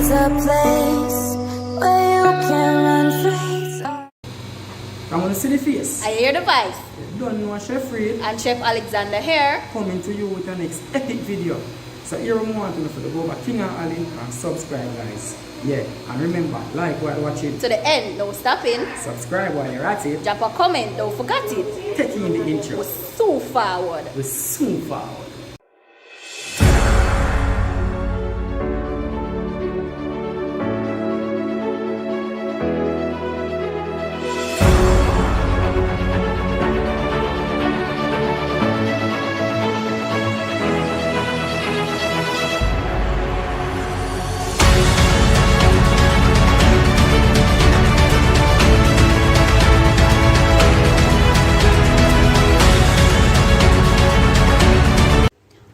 is a place where you can run free. I want to see the face. I hear the voice. You don't know Chef Reid And Chef Alexander here. coming to you with the next epic video. So here we want to go over King and Ali and subscribe, guys. Yeah, and remember, like while watching. To the end, no stopping. Subscribe while you're at it. Drop a comment, don't forget it. Taking in the intro. We're so forward. We're soon forward.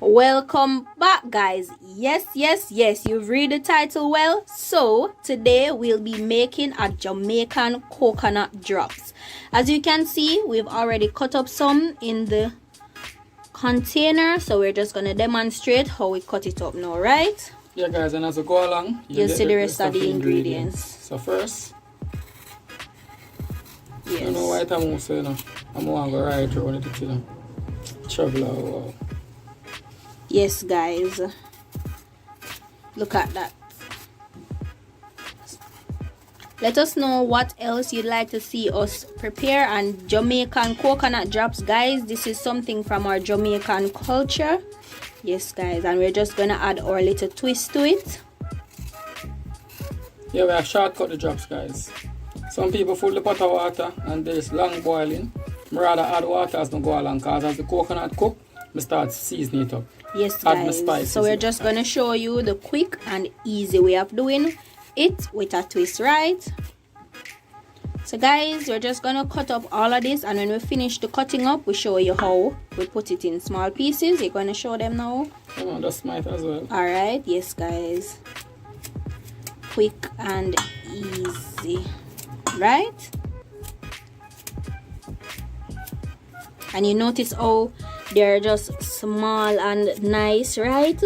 Welcome back, guys. Yes, you've read the title well. So today we'll be making a Jamaican coconut drops. As you can see, we've already cut up some in the container, so we're just gonna demonstrate how we cut it up now, right? Yeah, guys, and as we go along, you'll see the rest of the ingredients. So first, yes, you know what I'm saying? I'm going to go right through it to travel out. Yes, guys, look at that. Let us know what else you'd like to see us prepare. And Jamaican coconut drops, guys, this is something from our Jamaican culture. Yes, guys, and we're just gonna add our little twist to it. Yeah, we have shortcut the drops, guys. Some people fill the pot of water and there's long boiling. I rather add water as we go along, because as the coconut cook, we start seasoning it up. Yes, guys, so we're just gonna show you the quick and easy way of doing it with a twist, right? So guys, we're just gonna cut up all of this, and when we finish the cutting up, we show you how we put it in small pieces. You're gonna show them now. Come on, that's might as well. All right, yes, guys, quick and easy, right? And you notice how they're just small and nice, right?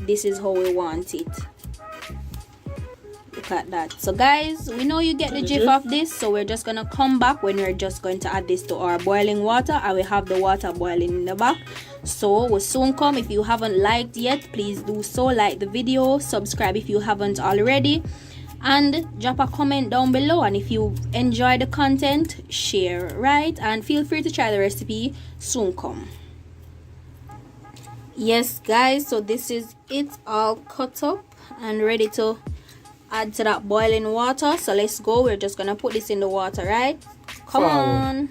This is how we want it. Look at that. So guys, we know you get the gist of this, so we're just gonna come back when we're just going to add this to our boiling water, and we have the water boiling in the back. So we'll soon come. If you haven't liked yet, please do so. Like the video, subscribe if you haven't already, and drop a comment down below. And if you enjoy the content, share, right? And feel free to try the recipe. Soon come. Yes, guys, so this is it, all cut up and ready to add to that boiling water. So let's go. We're just gonna put this in the water, right? Come on.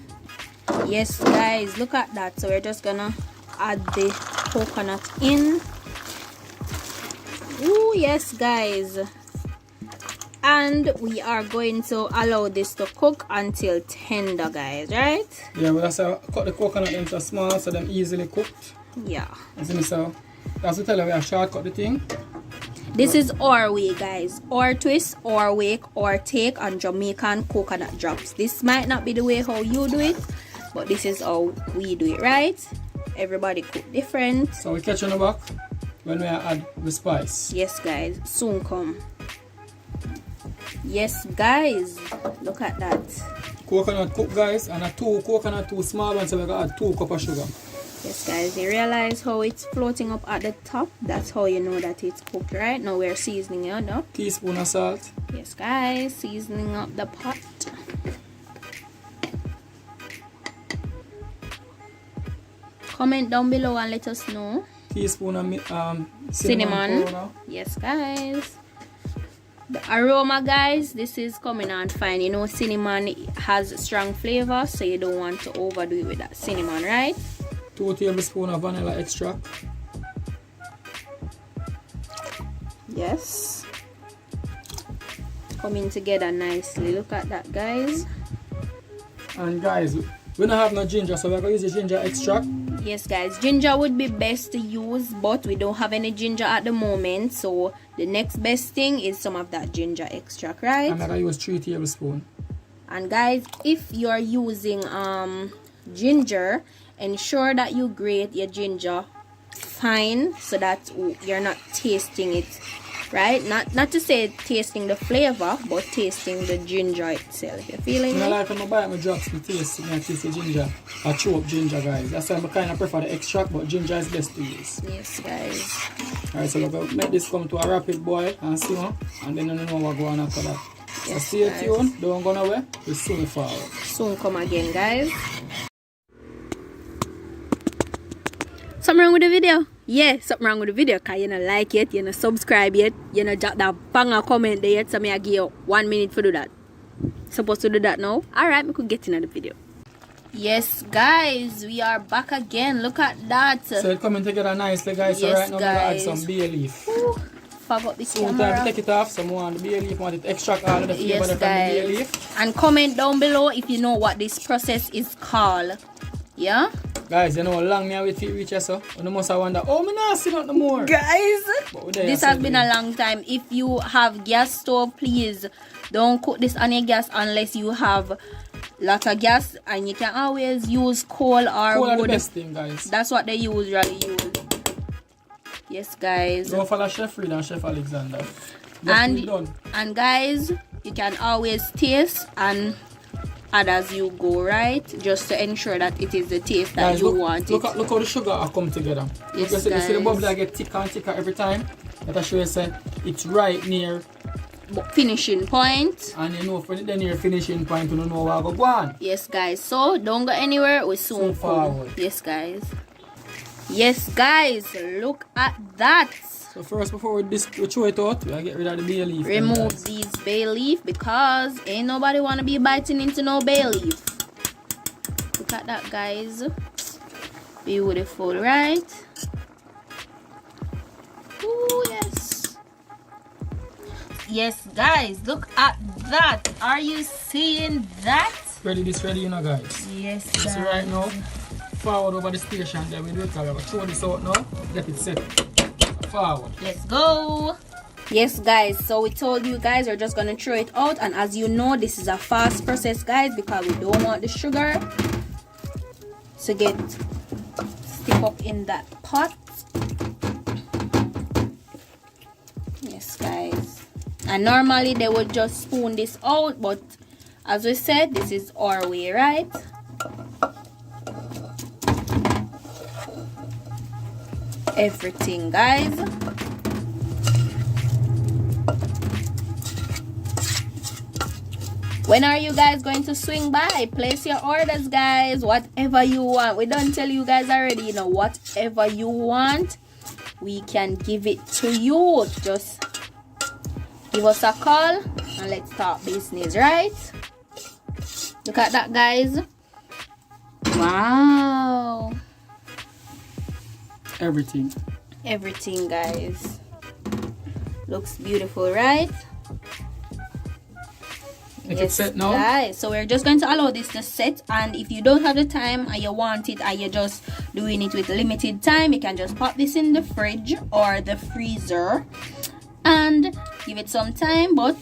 Yes, guys, look at that. So we're just gonna add the coconut in. Ooh, yes, guys, and we are going to allow this to cook until tender, guys, right? Yeah, we also cut the coconut into small so them easily cooked. Yeah. So as we tell you, we have shortcut the thing. This is our way, guys. Our twist, our way, our take on Jamaican coconut drops. This might not be the way how you do it, but this is how we do it, right? Everybody cook different. So we catch on the back when we add the spice. Yes, guys, soon come. Yes, guys, look at that. Coconut cook, guys, and a coconut two small ones, so we got add 2 cups of sugar. Yes, guys, you realize how it's floating up at the top? That's how you know that it's cooked, right? Now we're seasoning it up. Teaspoon of salt. Yes, guys, seasoning up the pot. Comment down below and let us know. Teaspoon of cinnamon powder. Yes, guys. The aroma, guys, this is coming on fine. You know, cinnamon has strong flavor, so you don't want to overdo it with that cinnamon, right? 2 tablespoons of vanilla extract. Yes, coming together nicely. Look at that, guys. And guys, we don't have no ginger, so we're going to use the ginger extract. Yes, guys, ginger would be best to use, but we don't have any ginger at the moment, so the next best thing is some of that ginger extract, right? I'm going to use 3 tablespoons. And guys, if you're using ginger, ensure that you grate your ginger fine so that you're not tasting it right? Not to say tasting the flavor, but tasting the ginger itself. You feeling I me? like when I buy my drops to taste, I taste the ginger. I chew up ginger, guys. That's why I kind of prefer the extract, but ginger is best to use. Yes, guys. Alright, so look, I'll make this come to a rapid boil and simmer, and then you know what go on after that. So Yes, stay guys. tuned, don't go nowhere, we'll soon forward. Soon come again, guys. Something wrong with the video? Yeah, something wrong with the video because you don't like it, you don't subscribe yet, you don't drop that banger comment there yet, so I give you 1 minute to do that. Supposed to do that now? Alright, we could get into the video. Yes, guys, we are back again. Look at that. So it's coming together nicely, guys. So Yes, right now, we're going to add guys. some bay leaf. Ooh, forgot the So time camera. to take it off, so we want the bay leaf, want it to extract all of the flavor Yes, from the bay guys. leaf. And comment down below if you know what this process is called. Yeah? Guys, you know how long me I wait for it reach here, so you must have wonder, oh, me not see nothing more. Guys, But we there, this so has we been there. a long time. If you have gas stove, please don't cook this on your gas unless you have lot of gas, and you can always use coal or Cool are the wood. best thing, guys. That's what they usually use. Yes, guys. Go follow Chef Reid and Chef Alexander. Just we done. And guys, you can always taste and add as you go, right? Just to ensure that it is the taste that Guys, you look, want look, it. Look how the sugar are come together. Yes, you see the guys. bubble that get thicker and thicker every time. That I show you say it's right near, Finishing point. and you know when it's near finishing point, you don't know where go on. Yes, guys. So don't go anywhere. We soon Soon forward. come. Yes, guys. Yes, guys. Look at that. So first, before we throw it out, we gotta get rid of the bay leaf. then, Remove guys. these bay leaf because ain't nobody wanna be biting into no bay leaf. Look at that, guys. Beautiful, right? Oh yes. Yes, guys. Look at that. Are you seeing that? Ready, you know, guys. Yes, So right now, forward over the station there. We do it. We're gonna throw this out now. Get it set. Forward. Let's go. Yes, guys, so we told you guys we're just gonna throw it out, and as you know, this is a fast process, guys, because we don't want the sugar to get stick up in that pot. Yes, guys, and normally they would just spoon this out, but as we said, this is our way, right? Everything, guys. When are you guys going to swing by? Place your orders, guys. Whatever you want. We don't tell you guys already, you know, whatever you want, we can give it to you. Just give us a call and let's start business, right? Look at that, guys. Wow. Everything. Everything, guys. Looks beautiful, right? Make it set now. Guys, so we're just going to allow this to set, and if you don't have the time and you want it and you're just doing it with limited time, you can just pop this in the fridge or the freezer and give it some time, but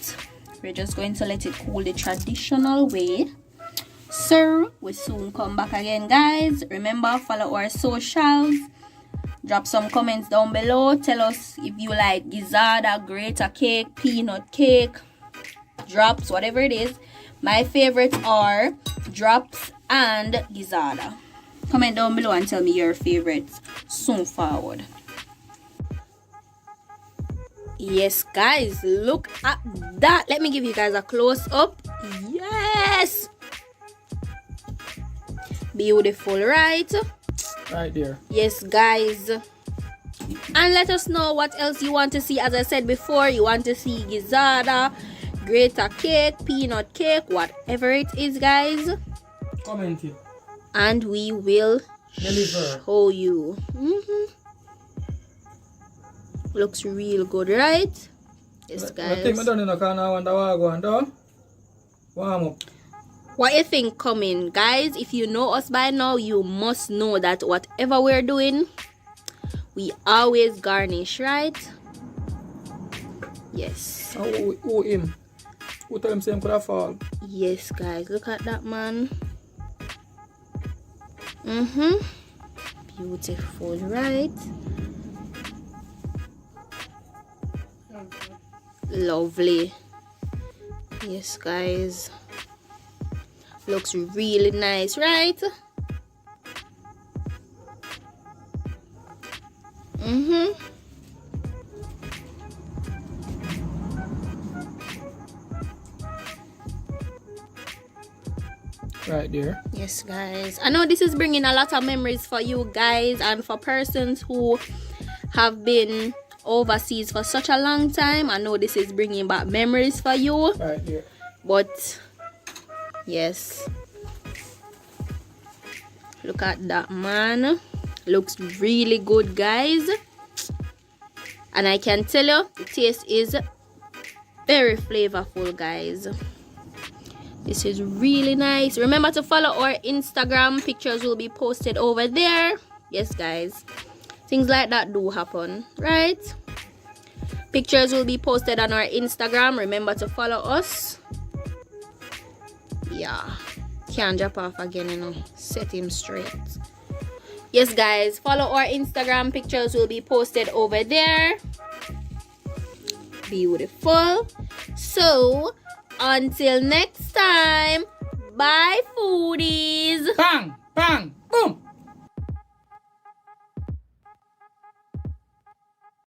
we're just going to let it cool the traditional way. So we soon come back again, guys. Remember, follow our socials, drop some comments down below, tell us if you like gizzardo, grater cake, peanut cake, drops, whatever it is. My favorites are drops and gizzardo. Comment down below and tell me your favorites soon forward. Yes, guys, look at that. Let me give you guys a close up. Yes, beautiful, right? Right there. Yes, guys, and let us know what else you want to see. As I said before, you want to see gizzardo, grater cake, peanut cake, whatever it is, guys, Comment it. and we will Deliver. show you. Looks real good, right? Yes, I think I guys. done in the corner. I wonder what I go and do. Warm up. What you think coming, guys? If you know us by now, you must know that whatever we're doing, we always garnish, right? Yes. Who him? Who tell him say him could have fall? Yes, guys, look at that, man. Beautiful, right? Lovely. Yes, guys. Looks really nice, right? Right there. Yes, guys. I know this is bringing a lot of memories for you guys and for persons who have been overseas for such a long time. I know this is bringing back memories for you. Right there. But yes, look at that, man. Looks really good, guys. And I can tell you the taste is very flavorful, guys. This is really nice. Remember to follow our Instagram. Pictures will be posted over there. Yes, guys, things like that do happen, right? Pictures will be posted on our Instagram. Remember to follow us. Yeah, can't drop off again, you know. Set him straight. Yes, guys, follow our Instagram. Pictures will be posted over there. Beautiful. So until next time, bye, foodies. Bang, bang, boom.